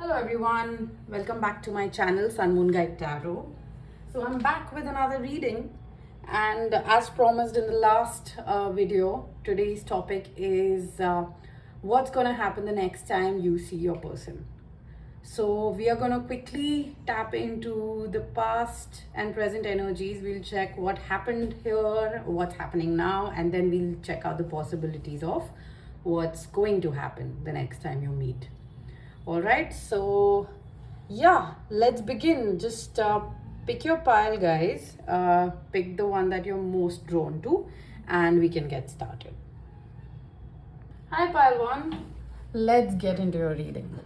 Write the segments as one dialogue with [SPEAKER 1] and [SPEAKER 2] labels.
[SPEAKER 1] Hello everyone, welcome back to my channel 𝗧𝗵𝗺𝗫 Tarot. So I'm back with another reading, and as promised in the last video, today's topic is what's gonna happen the next time you see your person. So we are gonna quickly tap into the past and present energies. We'll check what happened here, what's happening now, and then we'll check out the possibilities of what's going to happen the next time you meet. All right, so yeah, let's begin. Just pick your pile, guys. Pick the one that you're most drawn to, and we can get started. Hi, pile one. Let's get into your reading.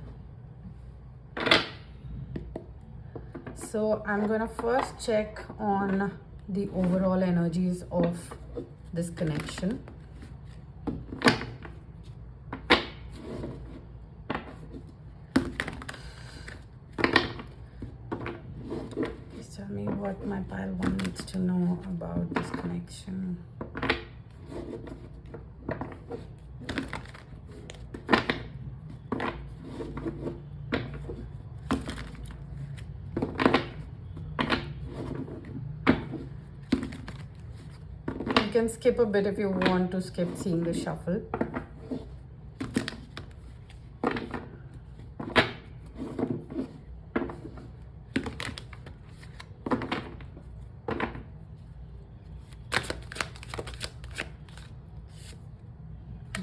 [SPEAKER 1] So I'm gonna first check on the overall energies of this connection. Tell me what my pile one needs to know about this connection. You can skip a bit if you want to skip seeing the shuffle.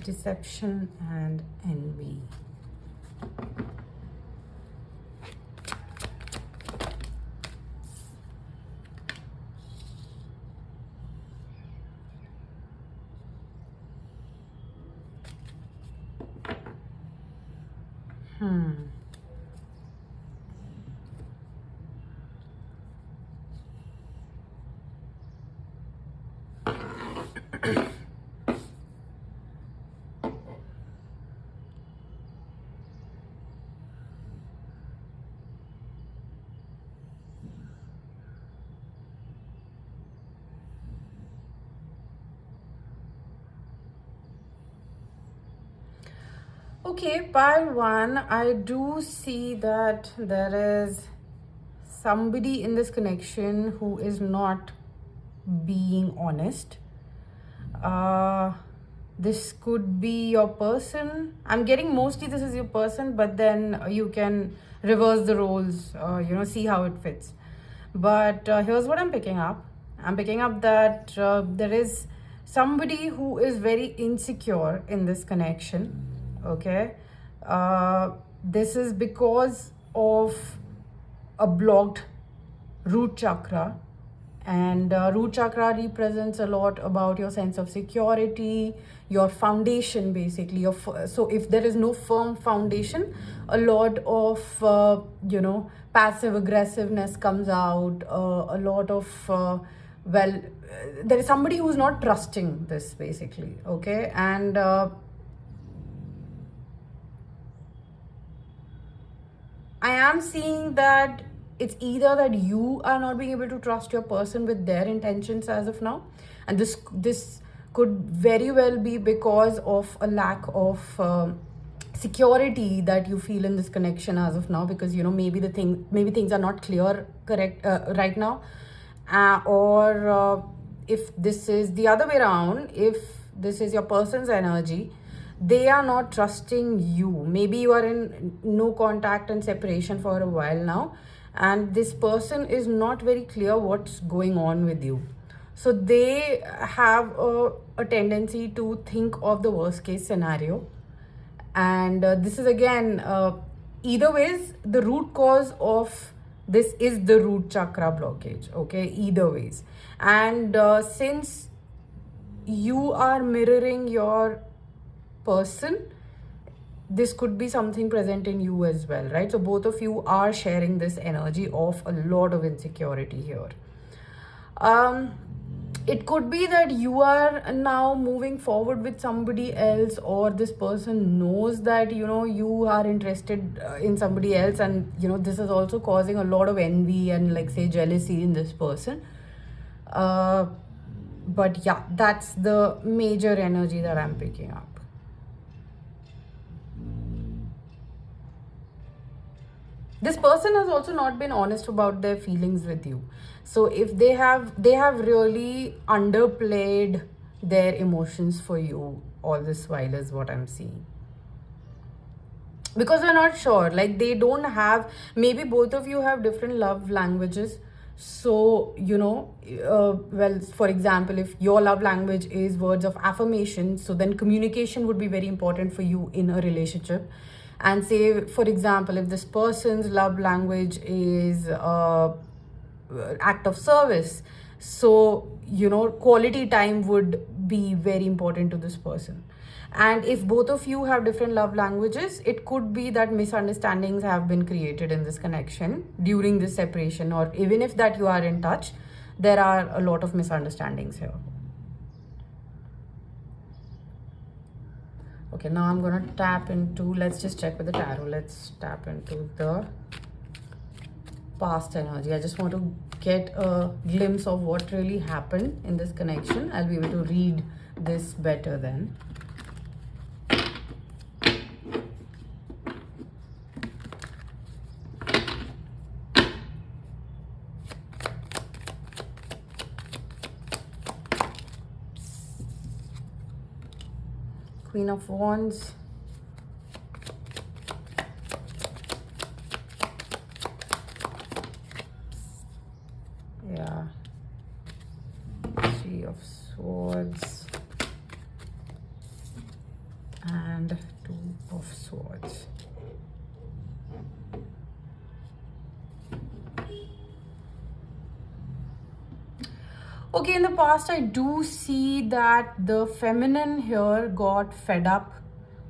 [SPEAKER 1] Deception and envy. Okay, pile one, I do see that there is somebody in this connection who is not being honest. This could be your person. I'm getting mostly this is your person, but then you can reverse the roles, see how it fits. But here's what I'm picking up. I'm picking up that there is somebody who is very insecure in this connection. Okay, this is because of a blocked root chakra, and root chakra represents a lot about your sense of security, your foundation, basically. So if there is no firm foundation, a lot of passive aggressiveness comes out, a lot of there is somebody who's not trusting this, basically. Okay, and I am seeing that it's either that you are not being able to trust your person with their intentions as of now, and this could very well be because of a lack of security that you feel in this connection as of now, because maybe things are not clear right now, or if this is the other way around, if this is your person's energy, they are not trusting you. Maybe you are in no contact and separation for a while now, and this person is not very clear what's going on with you. So they have a tendency to think of the worst case scenario, and this is again either ways the root cause of this is the root chakra blockage. Okay, either ways. And since you are mirroring your person, this could be something present in you as well, right? So both of you are sharing this energy of a lot of insecurity here. It could be that you are now moving forward with somebody else, or this person knows that you are interested in somebody else, and this is also causing a lot of envy and, like, say, jealousy in this person. But yeah, that's the major energy that I'm picking up. This person has also not been honest about their feelings with you. So if they have really underplayed their emotions for you all this while, is what I'm seeing. Because we're not sure, like they don't have, maybe both of you have different love languages. So well, for example, if your love language is words of affirmation, so then communication would be very important for you in a relationship. And say, for example, if this person's love language is act of service, so quality time would be very important to this person. And if both of you have different love languages, it could be that misunderstandings have been created in this connection during this separation, or even if that you are in touch, there are a lot of misunderstandings here. Okay, now I'm gonna tap into, let's just check with the tarot. Let's tap into the past energy. I just want to get a glimpse of what really happened in this connection. I'll be able to read this better then. Queen of Wands. Yeah. Three of Swords. And Two of Swords. Okay, in the past, I do see that the feminine here got fed up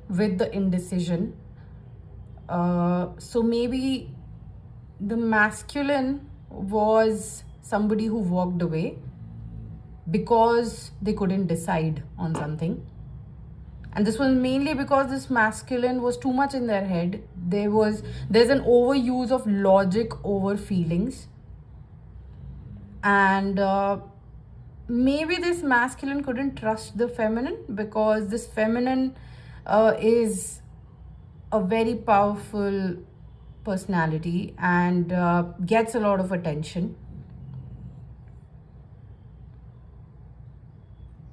[SPEAKER 1] with the indecision. So maybe the masculine was somebody who walked away because they couldn't decide on something. And this was mainly because this masculine was too much in their head. There's an overuse of logic over feelings. And maybe this masculine couldn't trust the feminine because this feminine is a very powerful personality and gets a lot of attention.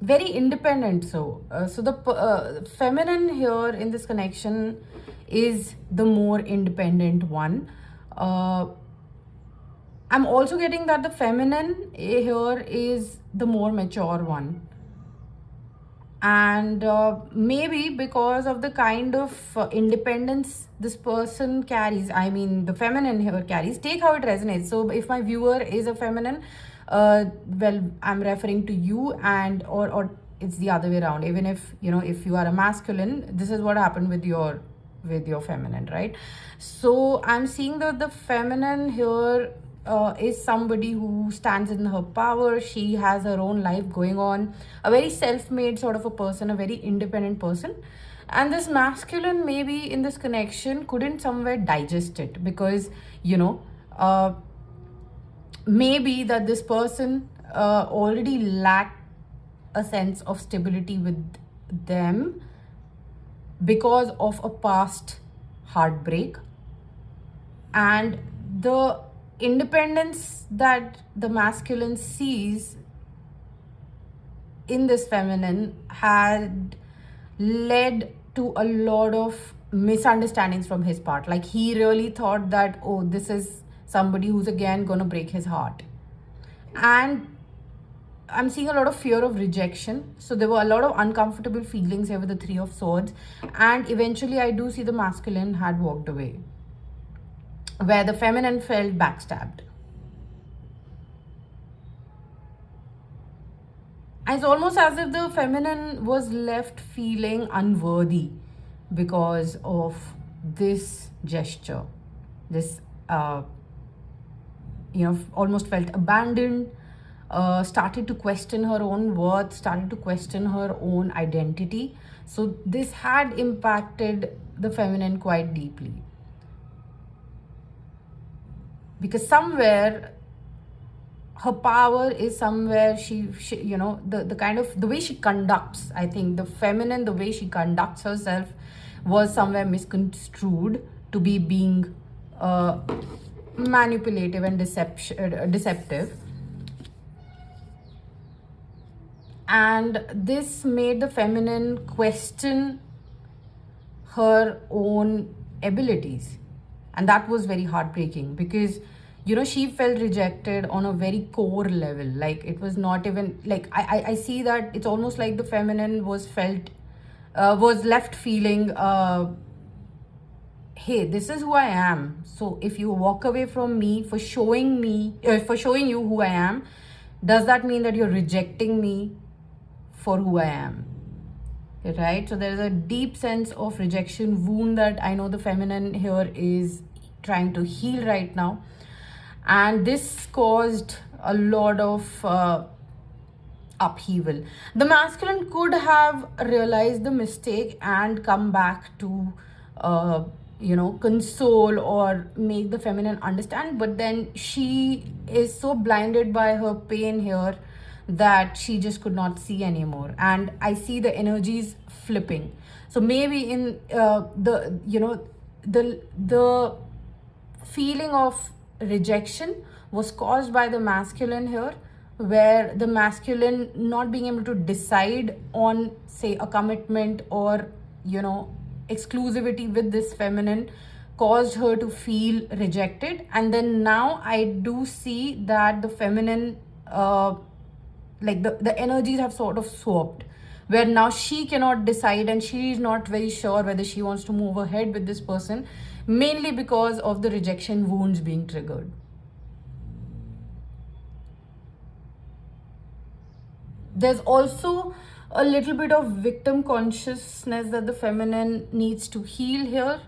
[SPEAKER 1] Very independent. So the feminine here in this connection is the more independent one. I'm also getting that the feminine here is the more mature one. And maybe because of the kind of independence this person carries, I mean the feminine here carries, take how it resonates. So if my viewer is a feminine, well, I'm referring to you, and or it's the other way around. Even if if you are a masculine, this is what happened with your feminine, right? So I'm seeing that the feminine here is somebody who stands in her power. She has her own life going on, a very self-made sort of a person, a very independent person. And this masculine, maybe in this connection, couldn't somewhere digest it because maybe that this person already lacked a sense of stability with them because of a past heartbreak. And the independence that the masculine sees in this feminine had led to a lot of misunderstandings from his part. Like he really thought that, oh, this is somebody who's again gonna break his heart. And I'm seeing a lot of fear of rejection. So there were a lot of uncomfortable feelings here with the Three of Swords. And eventually I do see the masculine had walked away, where the feminine felt backstabbed. It's almost as if the feminine was left feeling unworthy because of this gesture. This, almost felt abandoned, started to question her own worth, started to question her own identity. So this had impacted the feminine quite deeply. Because somewhere her power is somewhere she the kind of the way she conducts, I think the feminine, the way she conducts herself was somewhere misconstrued to be being manipulative and deceptive. And this made the feminine question her own abilities. And that was very heartbreaking because, she felt rejected on a very core level. Like, it was not even like, I see that it's almost like the feminine was left feeling, hey, this is who I am. So if you walk away from me for showing you who I am, does that mean that you're rejecting me for who I am? Right? So there's a deep sense of rejection wound that I know the feminine here is trying to heal right now. And this caused a lot of upheaval. The masculine could have realized the mistake and come back to, console or make the feminine understand. But then she is so blinded by her pain here that she just could not see anymore. And I see the energies flipping. So maybe in the feeling of rejection was caused by the masculine here, where the masculine not being able to decide on, say, a commitment or exclusivity with this feminine caused her to feel rejected. And then now I do see that the feminine, the energies have sort of swapped, where now she cannot decide and she is not very sure whether she wants to move ahead with this person, mainly because of the rejection wounds being triggered. There's also a little bit of victim consciousness that the feminine needs to heal here.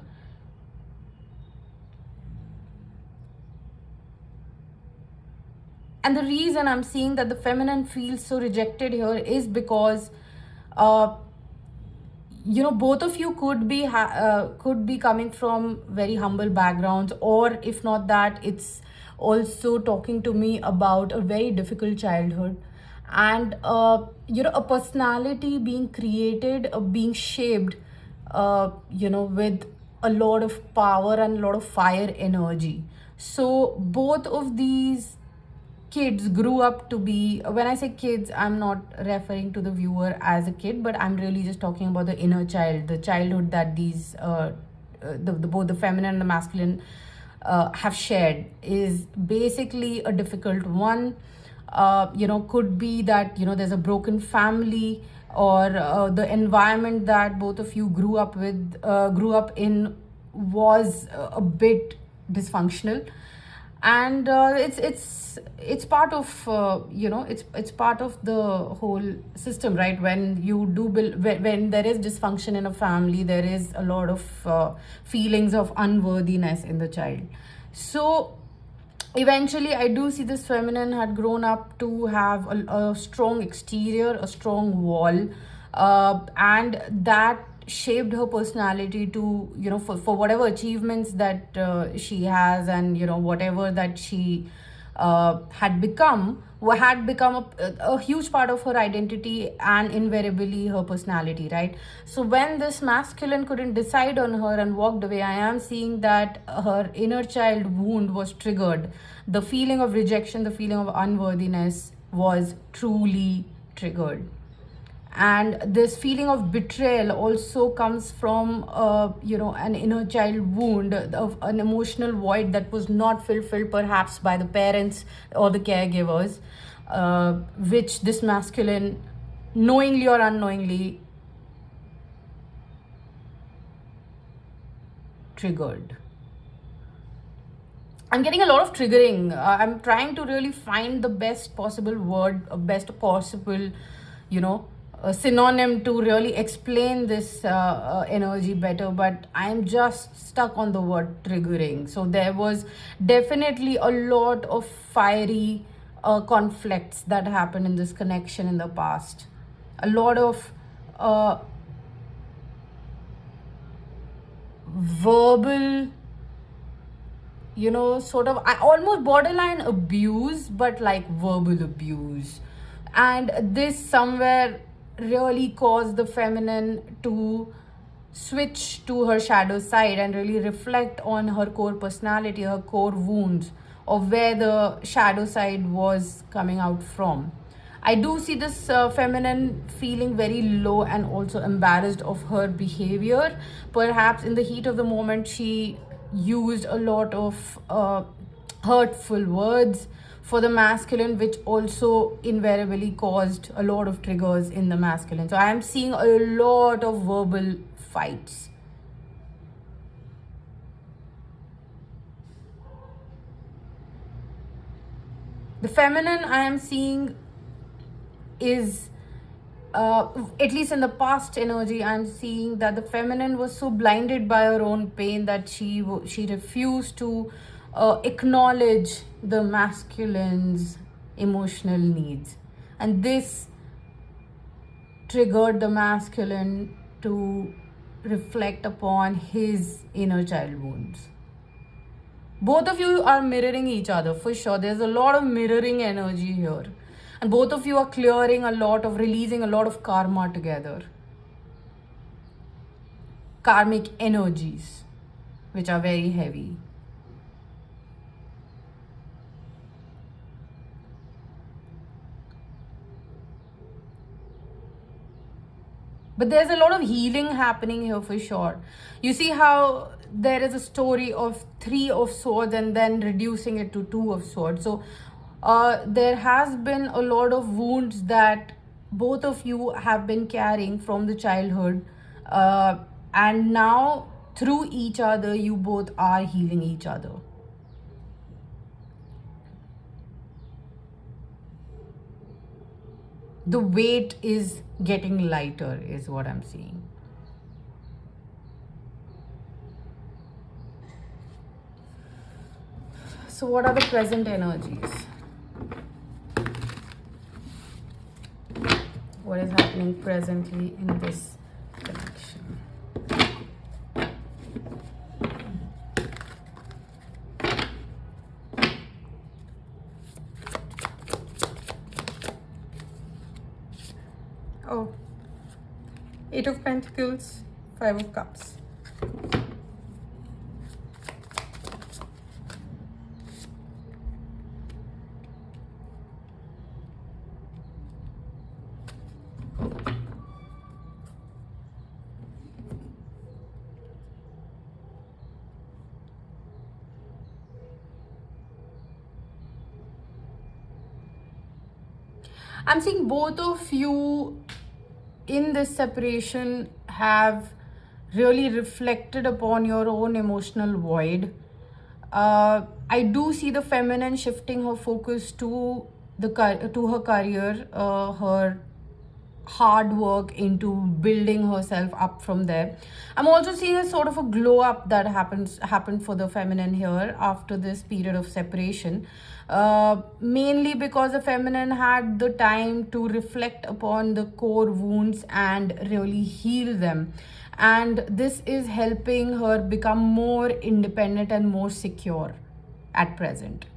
[SPEAKER 1] And the reason I'm seeing that the feminine feels so rejected here is because, both of you could be coming from very humble backgrounds, or if not that, it's also talking to me about a very difficult childhood. And a personality being created, being shaped, with a lot of power and a lot of fire energy. So both of these kids grew up to be, when I say kids, I'm not referring to the viewer as a kid, but I'm really just talking about the inner child, the childhood that these both the feminine and the masculine have shared is basically a difficult one. Could be that there's a broken family, or the environment that both of you grew up in was a bit dysfunctional. And it's part of it's part of the whole system, right? When you do when there is dysfunction in a family, there is a lot of feelings of unworthiness in the child. So eventually I do see this feminine had grown up to have a strong exterior, a strong wall, and that shaped her personality to, for whatever achievements that she has, and whatever that she had become a huge part of her identity, and invariably her personality, right? So when this masculine couldn't decide on her and walked away, I am seeing that her inner child wound was triggered. The feeling of rejection, the feeling of unworthiness was truly triggered. And this feeling of betrayal also comes from an inner child wound, of an emotional void that was not fulfilled perhaps by the parents or the caregivers, which this masculine, knowingly or unknowingly, triggered. I'm getting a lot of triggering. I'm trying to really find the best possible word, best possible, a synonym to really explain this energy better, but I'm just stuck on the word triggering. So there was definitely a lot of fiery conflicts that happened in this connection in the past. A lot of verbal, sort of, I almost borderline abuse, but like verbal abuse. And this somewhere really caused the feminine to switch to her shadow side and really reflect on her core personality, her core wounds, of where the shadow side was coming out from. I do see this feminine feeling very low and also embarrassed of her behavior. Perhaps in the heat of the moment, she used a lot of hurtful words for the masculine, which also invariably caused a lot of triggers in the masculine. So I am seeing a lot of verbal fights. The feminine I am seeing is, at least in the past energy, I'm seeing that the feminine was so blinded by her own pain that she refused to acknowledge the masculine's emotional needs, and this triggered the masculine to reflect upon his inner child wounds. Both of you are mirroring each other for sure. There's a lot of mirroring energy here. And both of you are clearing a lot of, releasing a lot of karma together. Karmic energies, which are very heavy. But there's a lot of healing happening here for sure. You see how there is a story of 3 of swords and then reducing it to 2 of swords. So there has been a lot of wounds that both of you have been carrying from the childhood. And now through each other, you both are healing each other. The weight is getting lighter is what I'm seeing. So what are the present energies? What is happening presently in this connection? Oh, 8 of Pentacles, 5 of Cups. I'm seeing both of you in this separation have really reflected upon your own emotional void. I do see the feminine shifting her focus to her career, her hard work into building herself up from there. I'm also seeing a sort of a glow up that happened for the feminine here after this period of separation, mainly because the feminine had the time to reflect upon the core wounds and really heal them, and this is helping her become more independent and more secure at present.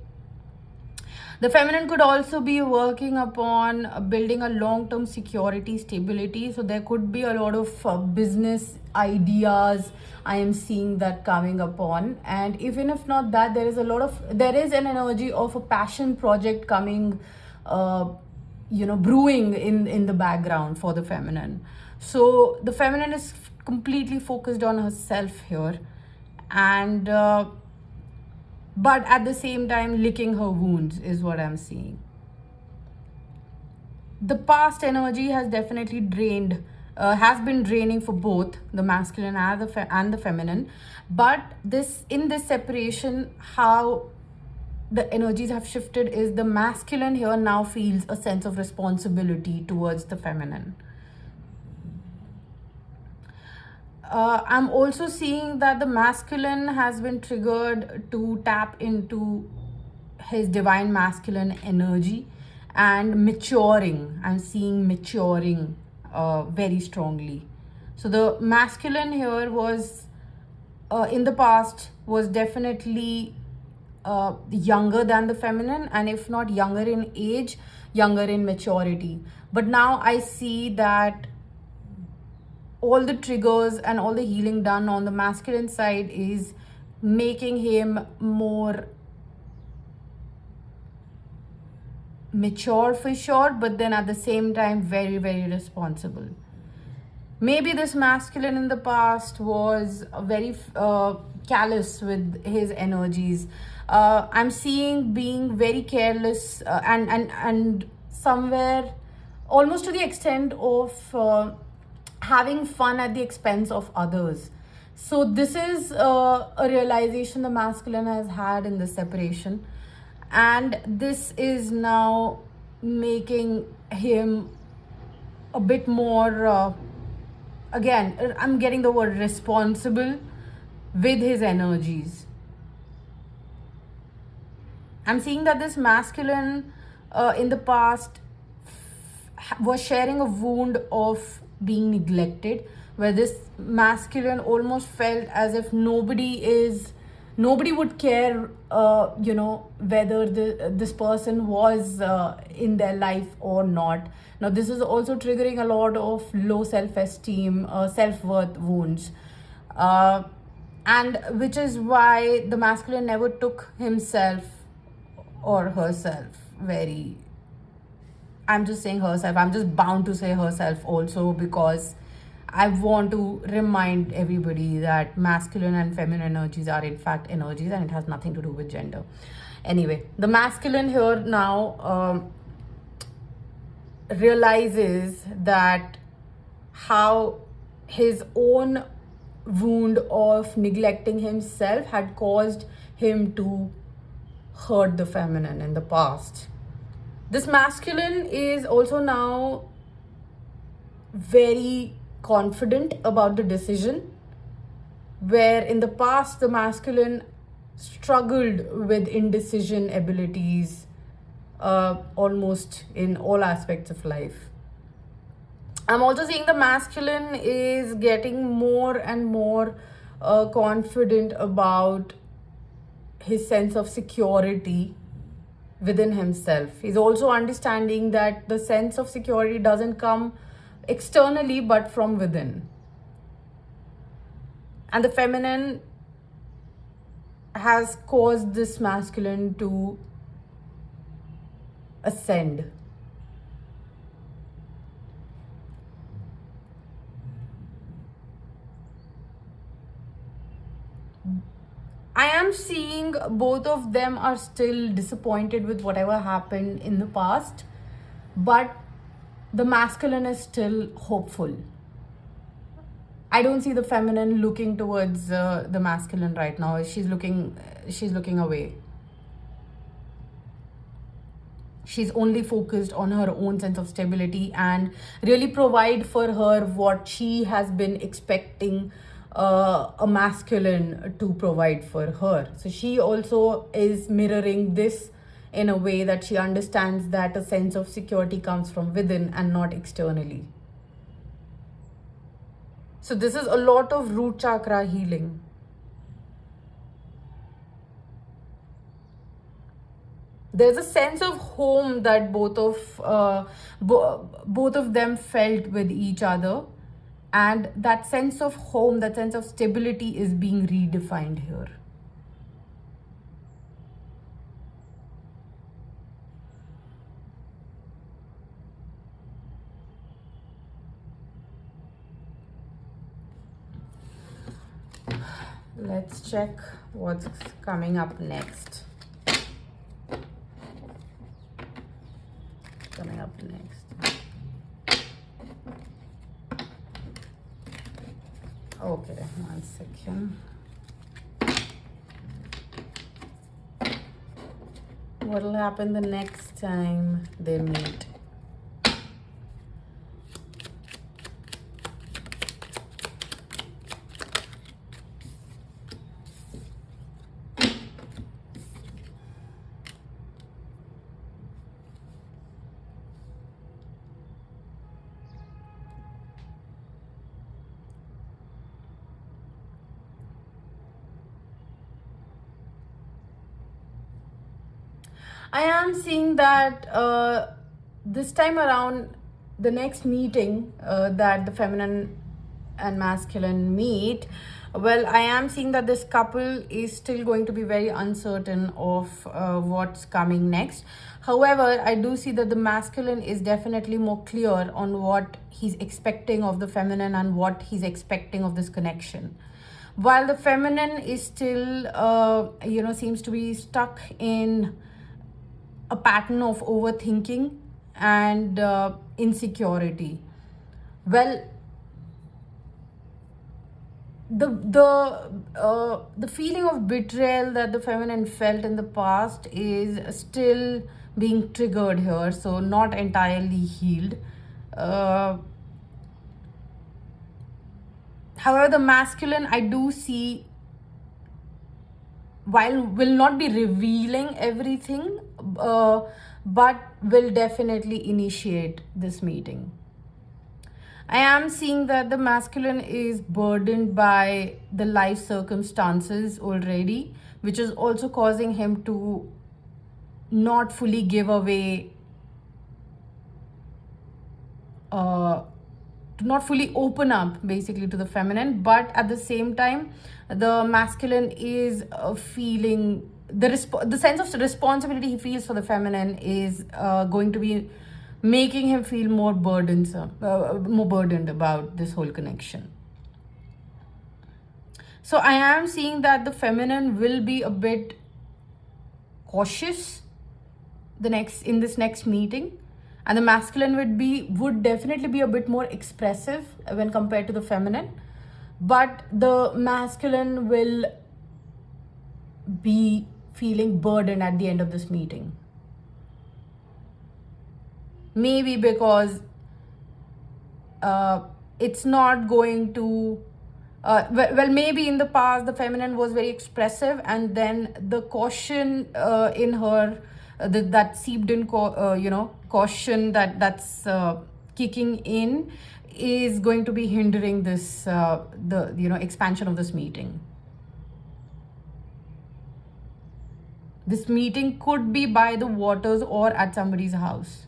[SPEAKER 1] The feminine could also be working upon building a long-term security, stability. So there could be a lot of business ideas I am seeing that coming upon. And even if not that, there is an energy of a passion project coming, brewing in the background for the feminine. So the feminine is completely focused on herself here, and but at the same time licking her wounds is what I'm seeing. The past energy has definitely has been draining for both the masculine and the feminine. But in this separation, how the energies have shifted is the masculine here now feels a sense of responsibility towards the feminine. I'm also seeing that the masculine has been triggered to tap into his divine masculine energy and maturing. I'm seeing maturing very strongly. So the masculine here was, in the past, was definitely younger than the feminine, and if not younger in age, younger in maturity. But now I see that all the triggers and all the healing done on the masculine side is making him more mature for sure, but then at the same time very, very responsible. Maybe this masculine in the past was very callous with his energies. I'm seeing being very careless, and somewhere almost to the extent of having fun at the expense of others. So this is a realization the masculine has had in the separation, and this is now making him a bit more again, I'm getting the word responsible with his energies. I'm seeing that this masculine in the past was sharing a wound of being neglected, where this masculine almost felt as if nobody would care, whether this person was in their life or not. Now, this is also triggering a lot of low self-esteem, self-worth wounds. And which is why the masculine never took himself or herself very... I'm just saying herself. I'm just bound to say herself also, because I want to remind everybody that masculine and feminine energies are in fact energies, and it has nothing to do with gender. Anyway, the masculine here now realizes that how his own wound of neglecting himself had caused him to hurt the feminine in the past. This masculine is also now very confident about the decision, where in the past the masculine struggled with indecision abilities almost in all aspects of life. I'm also seeing the masculine is getting more and more confident about his sense of security within himself. He's also understanding that the sense of security doesn't come externally but from within. And the feminine has caused this masculine to ascend. I am seeing both of them are still disappointed with whatever happened in the past, but the masculine is still hopeful. I don't see the feminine looking towards the masculine right now. She's looking away. She's only focused on her own sense of stability and really provide for her what she has been expecting a masculine to provide for her. So she also is mirroring this in a way that she understands that a sense of security comes from within and not externally. So this is a lot of root chakra healing. There's a sense of home that both of them felt with each other, and that sense of home, that sense of stability is being redefined here. Let's check what's coming up next. Okay, 1 second. What will happen the next time they meet? I am seeing that this time around, the next meeting that the feminine and masculine meet, well, I am seeing that this couple is still going to be very uncertain of what's coming next. However, I do see that the masculine is definitely more clear on what he's expecting of the feminine and what he's expecting of this connection. While the feminine is still, seems to be stuck in a pattern of overthinking and insecurity. Well, the feeling of betrayal that the feminine felt in the past is still being triggered here, so not entirely healed. However, the masculine, I do see, while will not be revealing everything, but will definitely initiate this meeting. I am seeing that the masculine is burdened by the life circumstances already, which is also causing him to not fully give away, to not fully open up basically to the feminine. But at the same time, the masculine is feeling the sense of responsibility he feels for the feminine is going to be making him feel more burdened about this whole connection. So I am seeing that the feminine will be a bit cautious in this next meeting, and the masculine would definitely be a bit more expressive when compared to the feminine. But the masculine will be feeling burdened at the end of this meeting. Maybe because it's not going to, maybe in the past the feminine was very expressive, and then the caution in her, that seeped in, caution that's kicking in, is going to be hindering this, expansion of this meeting. This meeting could be by the waters or at somebody's house.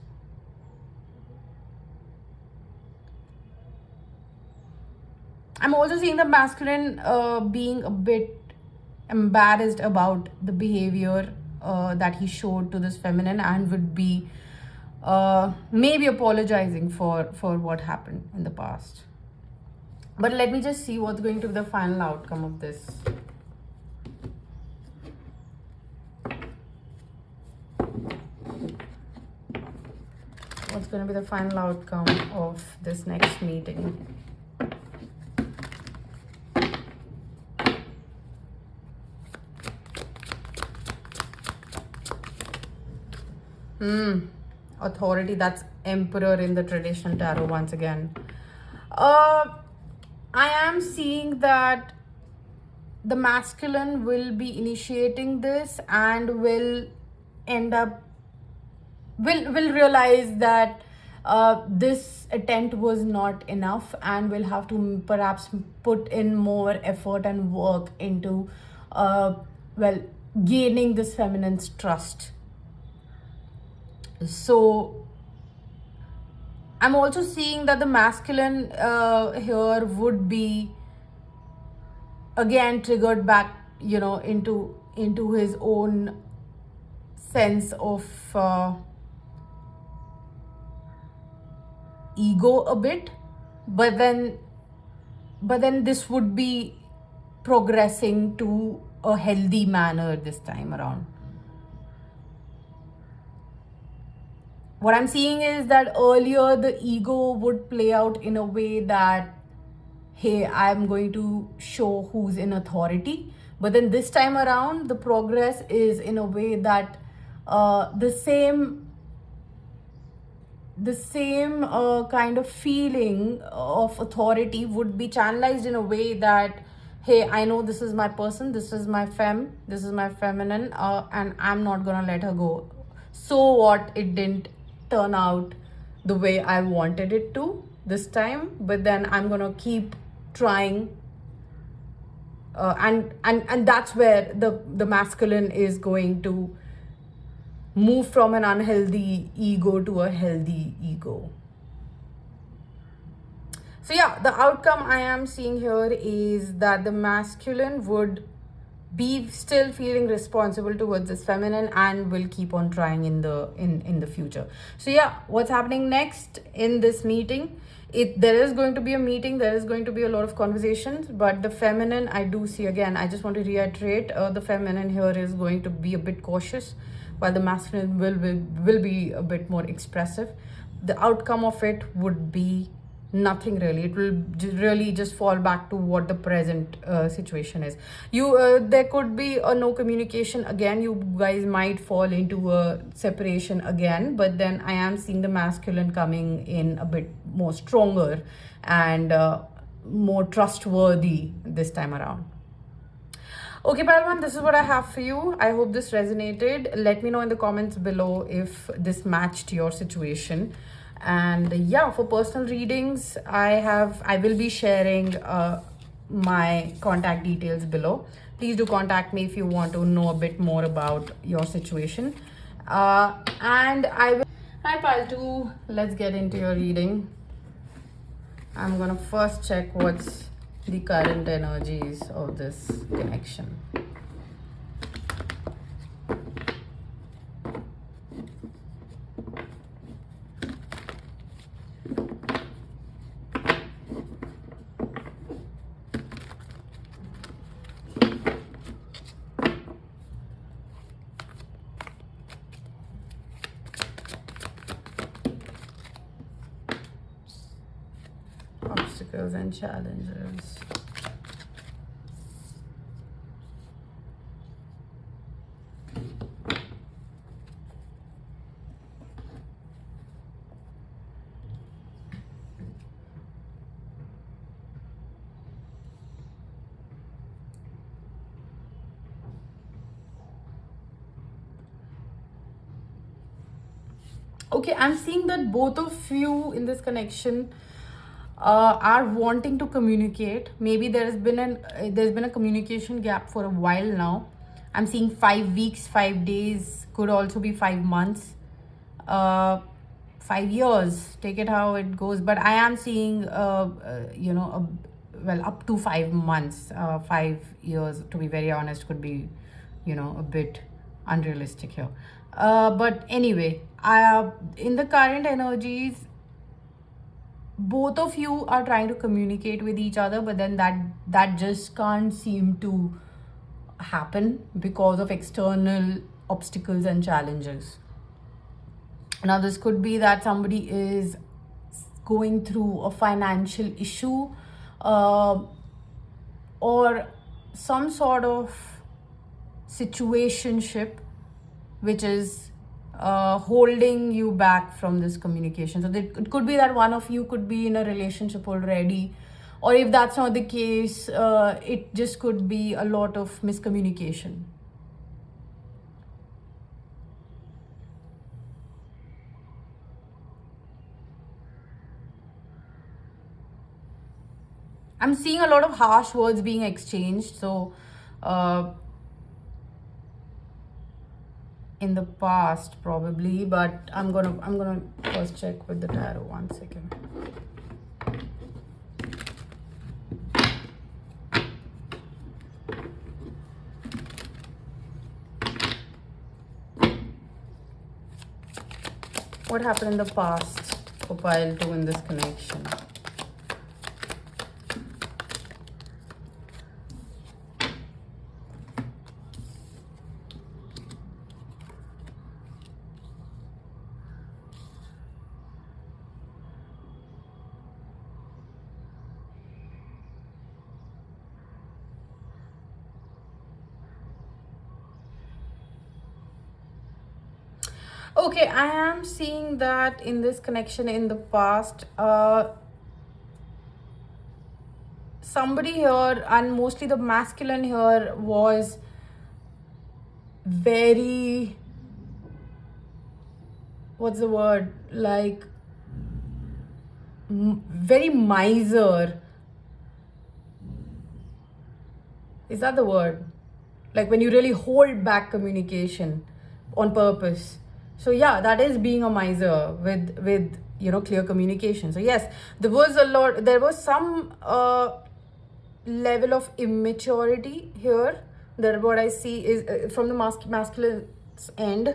[SPEAKER 1] I'm also seeing the masculine being a bit embarrassed about the behavior that he showed to this feminine, and would be maybe apologizing for what happened in the past. But let me just see what's going to be the final outcome of this. What's going to be the final outcome of this next meeting? Authority, that's Emperor in the traditional tarot once again. I am seeing that the masculine will be initiating this, and will realize that this attempt was not enough, and will have to perhaps put in more effort and work into gaining this feminine's trust. So I'm also seeing that the masculine here would be again triggered back, into his own sense of ego a bit, but then this would be progressing to a healthy manner this time around. What I'm seeing is that earlier the ego would play out in a way that, hey, I'm going to show who's in authority. But then this time around, the progress is in a way that the same kind of feeling of authority would be channelized in a way that, hey, I know this is my person, this is my this is my feminine, and I'm not gonna let her go. So what, it didn't turn out the way I wanted it to this time, but then I'm gonna keep trying, and that's where the masculine is going to move from an unhealthy ego to a healthy ego. So yeah, the outcome I am seeing here is that the masculine would be still feeling responsible towards this feminine and will keep on trying in the future. So yeah, what's happening next in this meeting? There is going to be a meeting, there is going to be a lot of conversations, but the feminine, I do see, again, I just want to reiterate, the feminine here is going to be a bit cautious, while the masculine will be a bit more expressive. The outcome of it would be nothing really. It will really just fall back to what the present situation is. There could be a no communication again. You guys might fall into a separation again, but then I am seeing the masculine coming in a bit more stronger and more trustworthy this time around. Okay, Palwan, this is what I have for you. I hope this resonated. Let me know in the comments below if this matched your situation. And yeah, for personal readings, I will be sharing my contact details below. Please do contact me if you want to know a bit more about your situation. And I will. Hi, Paltu. Let's get into your reading. I'm gonna first check what's the current energies of this connection. Obstacles and challenges. Okay, I'm seeing that both of you in this connection are wanting to communicate. Maybe there's been a communication gap for a while now. I'm seeing 5 weeks, 5 days, could also be 5 months, 5 years. Take it how it goes. But I am seeing, well, up to 5 months, 5 years. To be very honest, could be, a bit unrealistic here. But anyway, in the current energies, both of you are trying to communicate with each other, but then that just can't seem to happen because of external obstacles and challenges. Now, this could be that somebody is going through a financial issue or some sort of situationship which is holding you back from this communication. So it could be that one of you could be in a relationship already, or if that's not the case, it just could be a lot of miscommunication. I'm seeing a lot of harsh words being exchanged. So in the past probably, but I'm gonna first check with the tarot. 1 second. What happened in the past for pile 2 in this connection? Okay, I am seeing that in this connection in the past, somebody here, and mostly the masculine here, was very, what's the word, like very miser. Is that the word? Like when you really hold back communication on purpose. So yeah, that is being a miser with clear communication. So yes, there was some level of immaturity here. That what I see is from the masculine's end.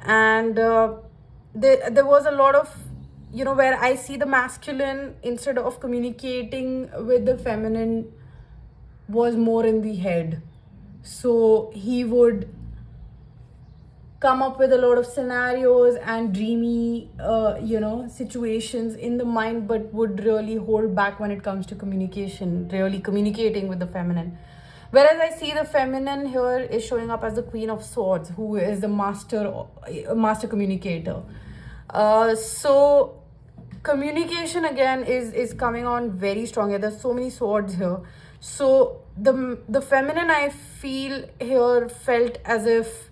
[SPEAKER 1] And there was a lot of, where I see the masculine, instead of communicating with the feminine, was more in the head. So he would come up with a lot of scenarios and dreamy situations in the mind, but would really hold back when it comes to communication, really communicating with the feminine. Whereas I see the feminine here is showing up as the Queen of Swords, who is the master communicator. So communication again is coming on very strong. There's so many swords here. So the feminine, I feel here, felt as if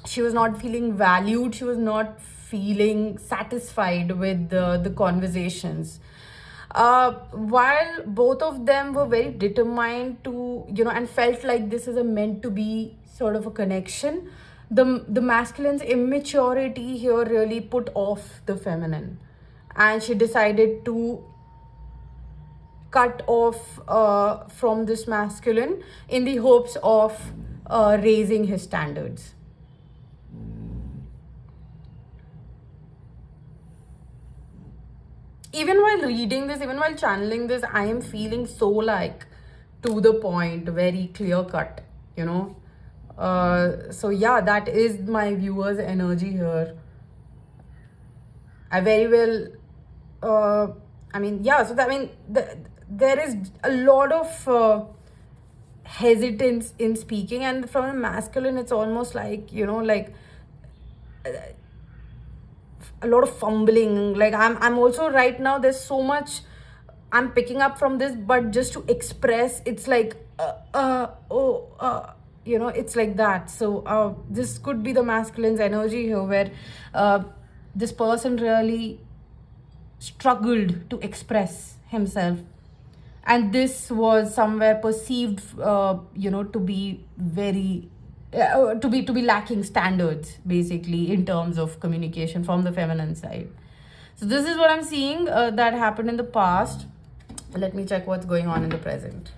[SPEAKER 1] she was not feeling valued. She was not feeling satisfied with the conversations. While both of them were very determined to, and felt like this is a meant to be sort of a connection, the masculine's immaturity here really put off the feminine, and she decided to cut off from this masculine in the hopes of raising his standards. Even while reading this, even while channeling this, I am feeling so like to the point, very clear cut, so yeah, that is my viewer's energy here. I very well there is a lot of hesitance in speaking, and from a masculine it's almost like a lot of fumbling. Like I'm also right now, there's so much I'm picking up from this, but just to express, it's like it's like that. So this could be the masculine's energy here, where this person really struggled to express himself, and this was somewhere perceived to be very to be lacking standards, basically, in terms of communication from the feminine side. So this is what I'm seeing that happened in the past. Let me check what's going on in the present.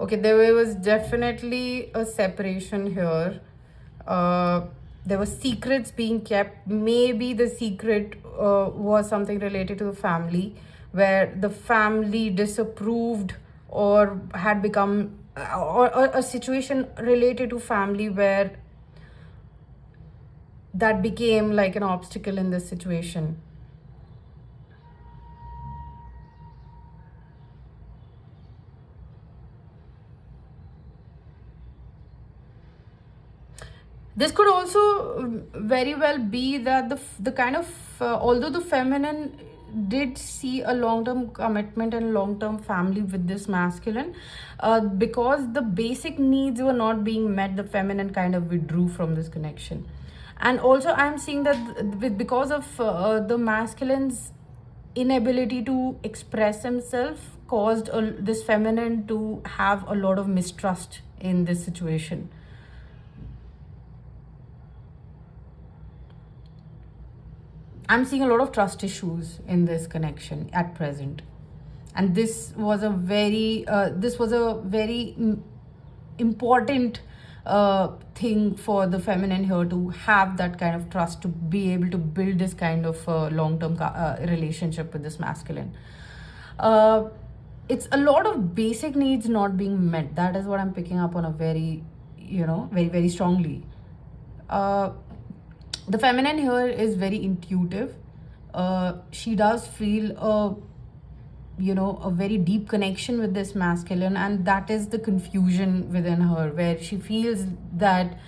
[SPEAKER 1] Okay, there was definitely a separation here. There were secrets being kept. Maybe the secret was something related to the family, where the family disapproved or had become, or a situation related to family where that became like an obstacle in this situation. This could also very well be that the kind of although the feminine did see a long-term commitment and long-term family with this masculine, because the basic needs were not being met, the feminine kind of withdrew from this connection. And also I'm seeing that because of the masculine's inability to express himself caused this feminine to have a lot of mistrust in this situation. I'm seeing a lot of trust issues in this connection at present, and this was a very important thing for the feminine here, to have that kind of trust, to be able to build this kind of long-term relationship with this masculine. It's a lot of basic needs not being met. That is what I'm picking up on a very very strongly. The feminine here is very intuitive. She does feel a very deep connection with this masculine, and that is the confusion within her, where she feels that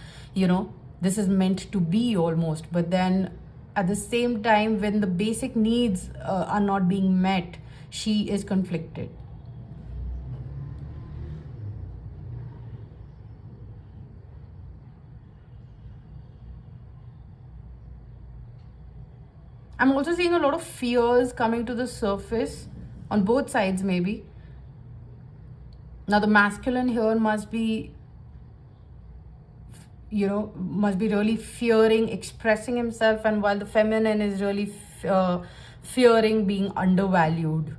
[SPEAKER 1] this is meant to be almost. But then at the same time, when the basic needs are not being met, she is conflicted. I'm also seeing a lot of fears coming to the surface on both sides, maybe. Now, the masculine here must be, must be really fearing expressing himself, and while the feminine is really fearing being undervalued.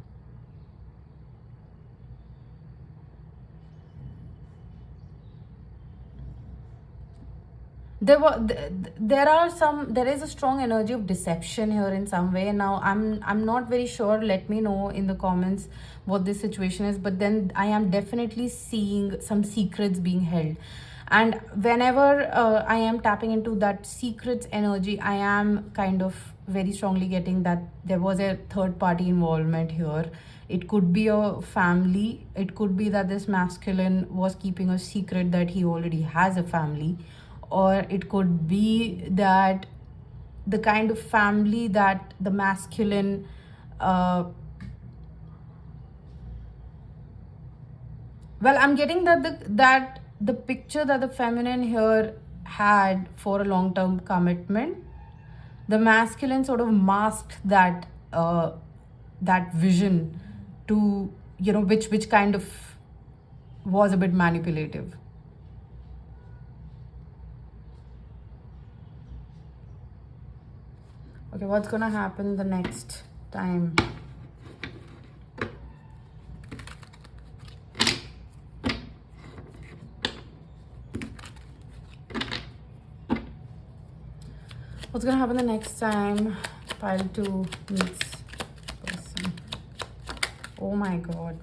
[SPEAKER 1] There is a strong energy of deception here in some way. Now I'm not very sure. Let me know in the comments what this situation is, but then I am definitely seeing some secrets being held. And whenever I am tapping into that secrets energy, I am kind of very strongly getting that there was a third party involvement here. It could be a family. It could be that this masculine was keeping a secret that he already has a family. Or it could be that the kind of family that the masculine well, I'm getting that the picture that the feminine here had for a long-term commitment, the masculine sort of masked that that vision to, which kind of was a bit manipulative. Okay, what's gonna happen the next time? What's gonna happen the next time pile 2 meets person? Oh my god.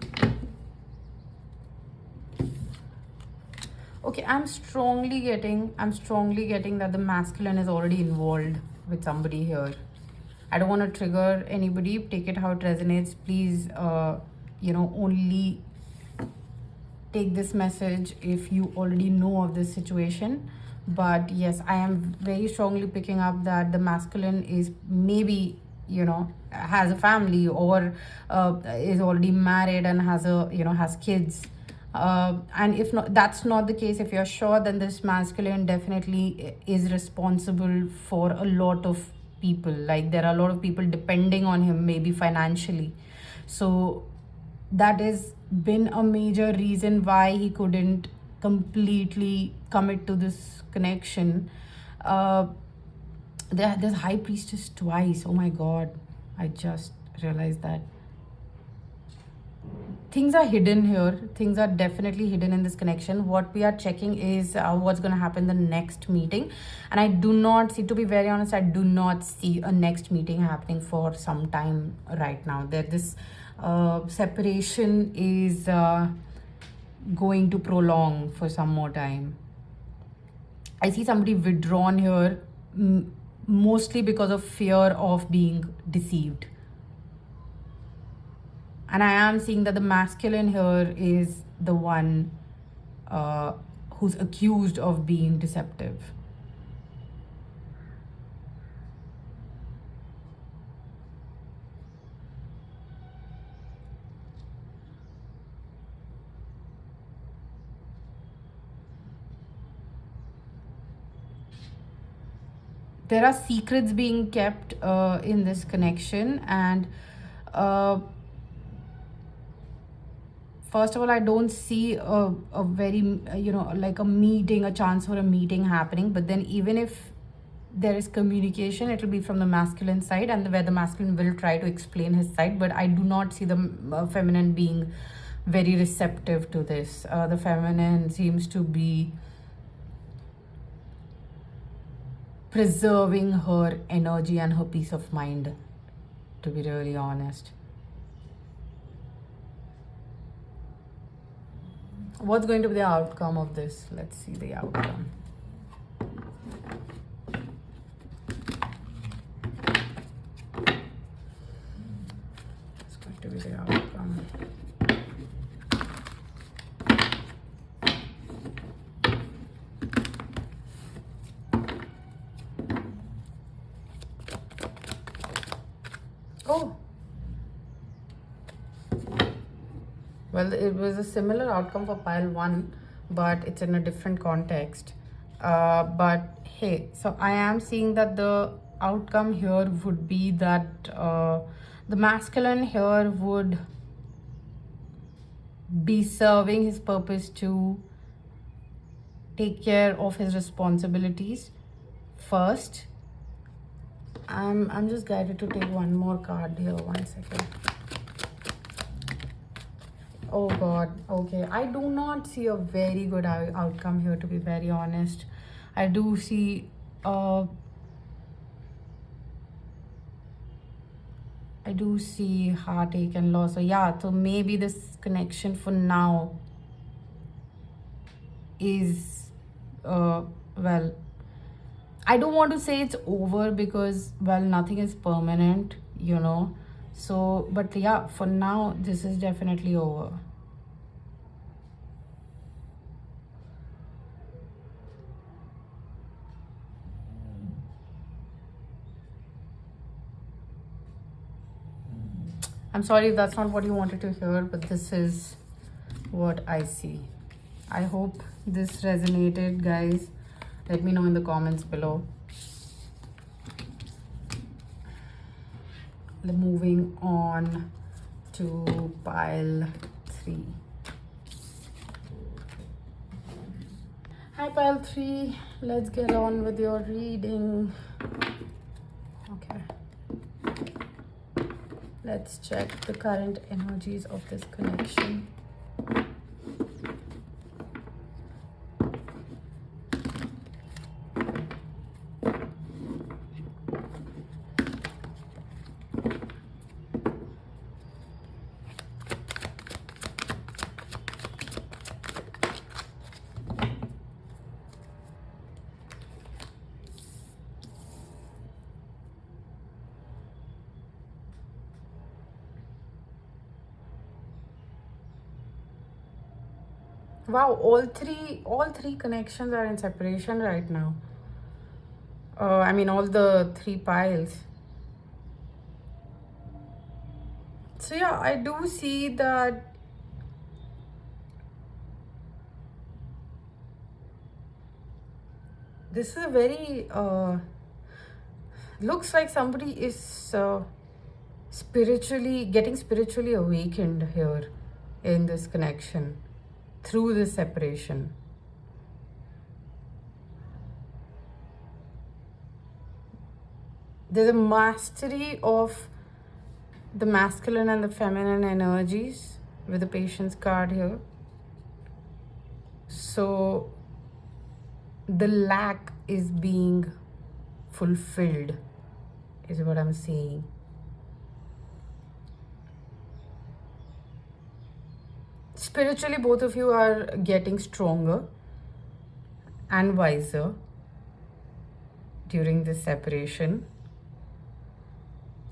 [SPEAKER 1] Okay, I'm strongly getting that the masculine is already involved with somebody here. I don't want to trigger anybody. Take it how it resonates. Please, only take this message if you already know of this situation. But yes, I am very strongly picking up that the masculine is maybe, has a family, or is already married and has has kids. And if not, that's not the case, if you're sure, then this masculine definitely is responsible for a lot of people. Like, there are a lot of people depending on him, maybe financially. So that has been a major reason why he couldn't completely commit to this connection. There's High Priestess twice. Oh my god, I just realized that. Things are hidden here. Things are definitely hidden in this connection. What we are checking is what's going to happen the next meeting. And I do not see, to be very honest, I do not see a next meeting happening for some time right now. This separation is going to prolong for some more time. I see somebody withdrawn here, mostly because of fear of being deceived. And I am seeing that the masculine here is the one who's accused of being deceptive. There are secrets being kept in this connection, and first of all, I don't see a very, like a meeting, a chance for a meeting happening. But then even if there is communication, it will be from the masculine side, and where the masculine will try to explain his side. But I do not see the feminine being very receptive to this. The feminine seems to be preserving her energy and her peace of mind, to be really honest. What's going to be the outcome of this? Let's see the outcome. It's going to be the outcome. Well, it was a similar outcome for pile 1, but it's in a different context. But hey, so I am seeing that the outcome here would be that the masculine here would be serving his purpose to take care of his responsibilities first. I'm just guided to take one more card here. 1 second. Oh God. Okay, I do not see a very good outcome here, to be very honest. I do see heartache and loss. So yeah, so maybe this connection for now is well, I don't want to say it's over because, well, nothing is permanent, you know. So, but yeah, for now, this is definitely over. I'm sorry if that's not what you wanted to hear, but this is what I see. I hope this resonated, guys. Let me know in the comments below. Moving on to pile 3. Hi pile 3, let's get on with your reading. Okay, let's check the current energies of this connection. Wow, all three connections are in separation right now. I mean, all the 3 piles. So yeah, I do see that this is a very looks like somebody is getting spiritually awakened here in this connection through this separation. There's a mastery of the masculine and the feminine energies with the Patience card here. So the lack is being fulfilled is what I'm seeing. Spiritually, both of you are getting stronger and wiser during this separation.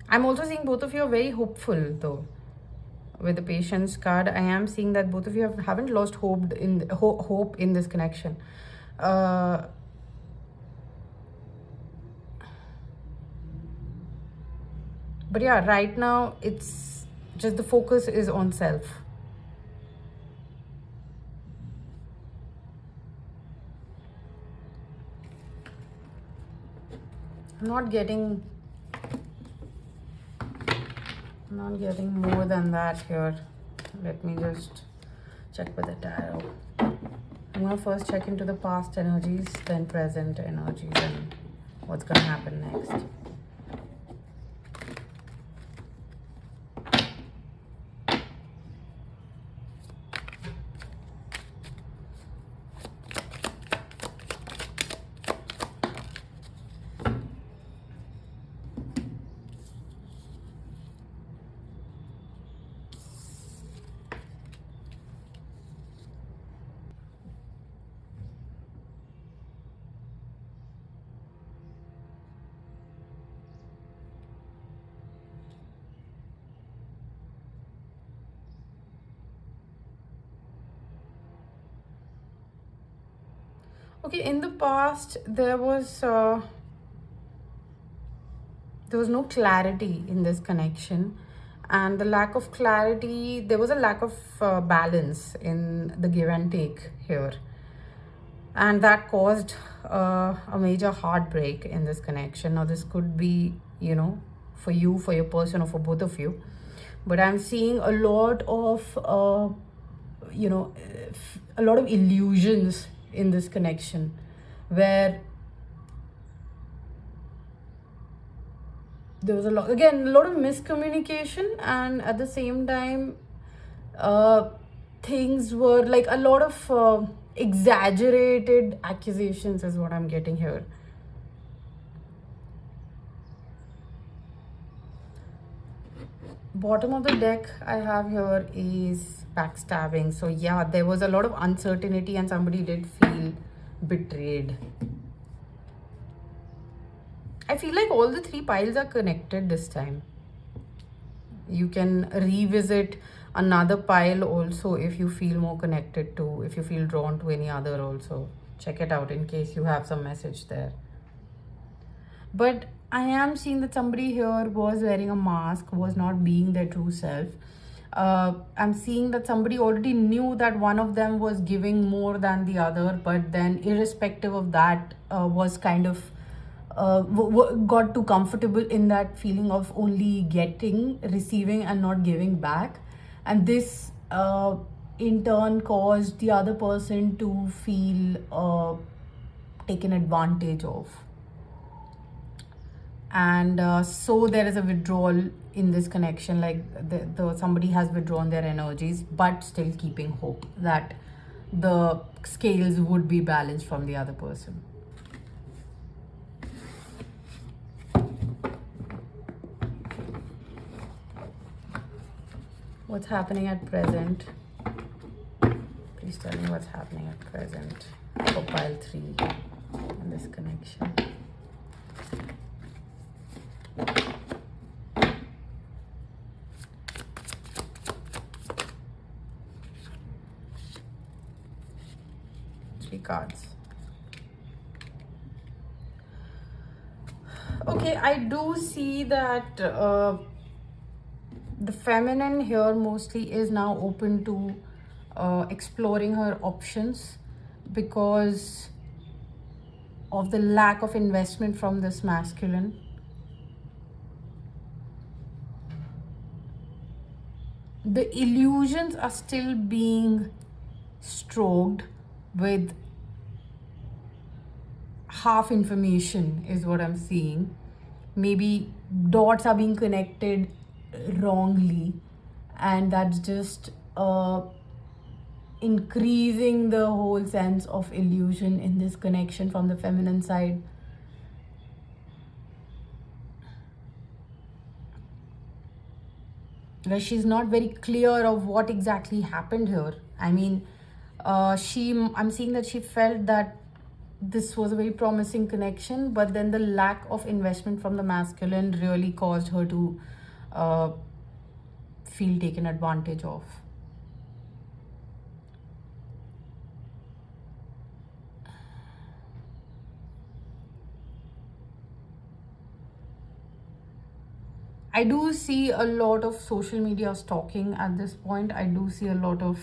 [SPEAKER 1] I'm also seeing both of you are very hopeful though. With the Patience card, I am seeing that both of you haven't lost hope in this connection. But yeah, right now it's just the focus is on self. I'm not getting more than that here. Let me just check with the tarot. I'm gonna first check into the past energies, then present energies, and what's gonna happen next. Okay, in the past, there was no clarity in this connection, And the lack of clarity, there was a lack of balance in the give and take here, and that caused a major heartbreak in this connection. Now this could be, for you, for your person, or for both of you, but I'm seeing a lot of a lot of illusions in this connection, where there was a lot of miscommunication, and at the same time things were like a lot of exaggerated accusations is what I'm getting here. Bottom of the deck I have here is backstabbing. So yeah, there was a lot of uncertainty and somebody did feel betrayed. I feel like all the three piles are connected this time. You can revisit another pile also if you feel more connected to, if you feel drawn to any other also. Check it out in case you have some message there. But I am seeing that somebody here was wearing a mask, was not being their true self. I'm seeing that somebody already knew that one of them was giving more than the other, but then irrespective of that, was kind of got too comfortable in that feeling of only getting, receiving and not giving back. And this in turn caused the other person to feel taken advantage of. And so there is a withdrawal in this connection, like somebody has withdrawn their energies, but still keeping hope that the scales would be balanced from the other person. What's happening at present? Please tell me what's happening at present for pile 3 in this connection. Three cards. Okay, I do see that the feminine here mostly is now open to exploring her options because of the lack of investment from this masculine. The illusions are still being stroked with half information is what I'm seeing. Maybe dots are being connected wrongly, and that's just increasing the whole sense of illusion in this connection from the feminine side. Where she's not very clear of what exactly happened here. I mean, I'm seeing that she felt that this was a very promising connection, but then the lack of investment from the masculine really caused her to feel taken advantage of. I do see a lot of social media stalking at this point. I do see a lot of,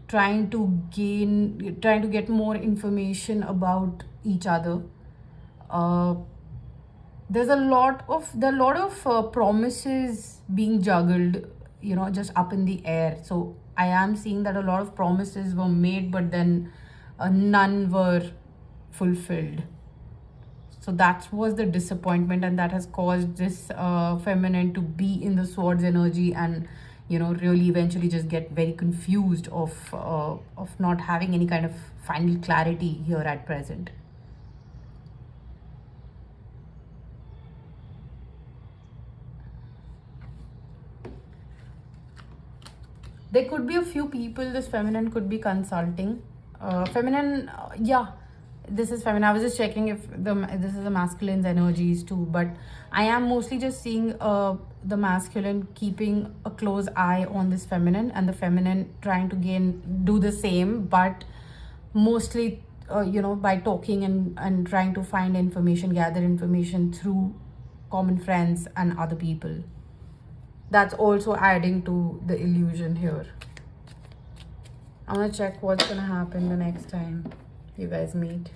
[SPEAKER 1] trying to get more information about each other. There's a lot of promises being juggled, just up in the air. So I am seeing that a lot of promises were made, but then none were fulfilled. So that was the disappointment, and that has caused this feminine to be in the swords energy and, really eventually just get very confused of not having any kind of final clarity here at present. There could be a few people this feminine could be consulting. Feminine, yeah. This is feminine. I was just checking if this is the masculine's energies too, but I am mostly just seeing the masculine keeping a close eye on this feminine, and the feminine trying to do the same, but mostly by talking and trying to find information, gather information through common friends and other people. that's also adding to the illusion here. I'm gonna check what's gonna happen the next time you guys meet.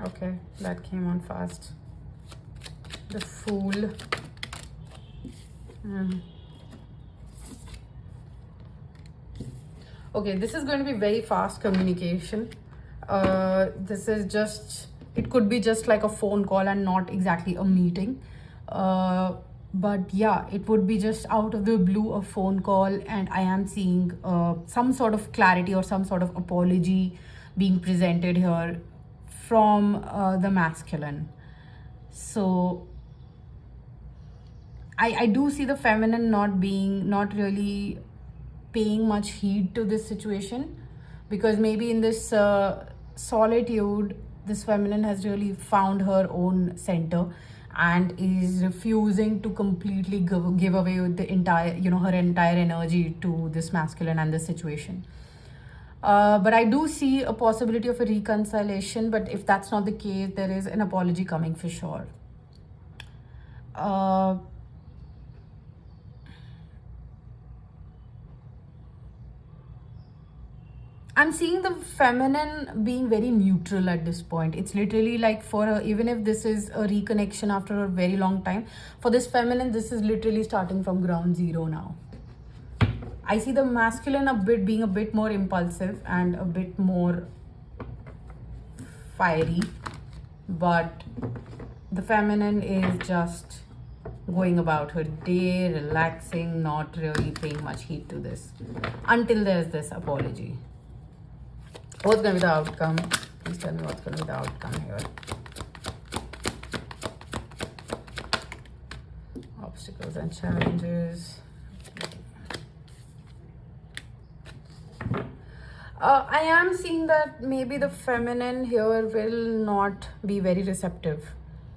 [SPEAKER 1] Okay, that came on fast. The Fool. Okay, this is going to be very fast communication. This is just, it could be just like a phone call and not exactly a meeting. But yeah, it would be just out of the blue a phone call, and I am seeing some sort of clarity or some sort of apology being presented here from the masculine. So I do see the feminine not really paying much heed to this situation, because maybe in this solitude, this feminine has really found her own center and is refusing to completely give away with the entire, her entire energy to this masculine and this situation. But I do see a possibility of a reconciliation, but if that's not the case, there is an apology coming for sure. I'm seeing the feminine being very neutral at this point. It's literally like, for her, even if this is a reconnection after a very long time, for this feminine, this is literally starting from ground zero now. I see the masculine being a bit more impulsive and a bit more fiery, but the feminine is just going about her day, relaxing, not really paying much heed to this until there's this apology. What's going to be the outcome? Please tell me what's going to be the outcome here. Obstacles and challenges. I am seeing that maybe the feminine here will not be very receptive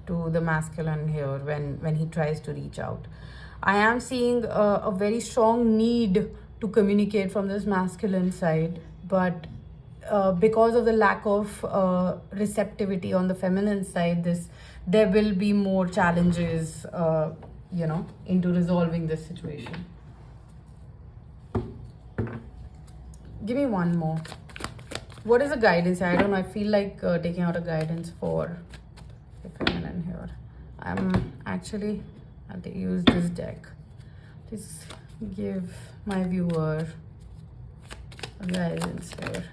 [SPEAKER 1] to the masculine here when he tries to reach out. I am seeing a very strong need to communicate from this masculine side, but because of the lack of receptivity on the feminine side, there will be more challenges, into resolving this situation. Give me one more. What is the guidance? I don't know. I feel like taking out a guidance for the feminine here. I'll use this deck. Please give my viewer a guidance here.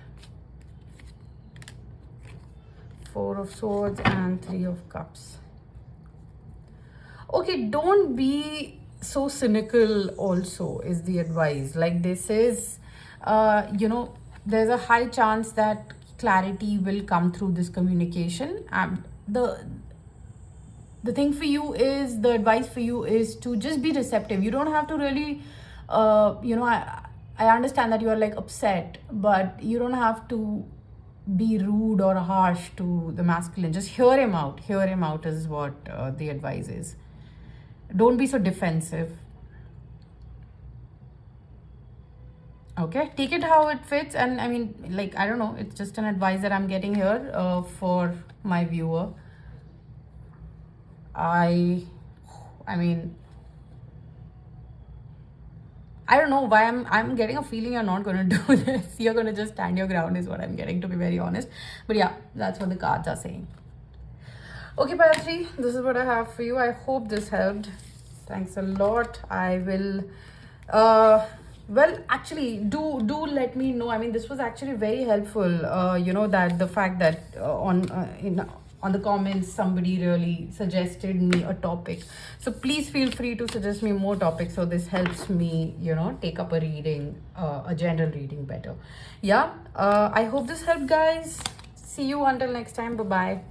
[SPEAKER 1] 4 of Swords and 3 of Cups. Okay, don't be so cynical also is the advice. Like, this is, there's a high chance that clarity will come through this communication. And the thing for you is, the advice for you is to just be receptive. You don't have to really, I understand that you are like upset, but you don't have to be rude or harsh to the masculine. Just hear him out. Hear him out is what the advice is. Don't be so defensive. Okay, take it how it fits. And I mean, like, I don't know, it's just an advice that I'm getting here for my viewer. I mean, I don't know why I'm getting a feeling you're not going to do this. You're going to just stand your ground is what I'm getting, to be very honest. But yeah, that's what the cards are saying. Okay, Pile 3, this is what I have for you. I hope this helped. Thanks a lot. I will, well, actually, do let me know. I mean, this was actually very helpful. That the fact that on the comments, somebody really suggested me a topic. So please feel free to suggest me more topics. So this helps me, take up a reading, a general reading better. Yeah, I hope this helped, guys. See you until next time. Bye-bye.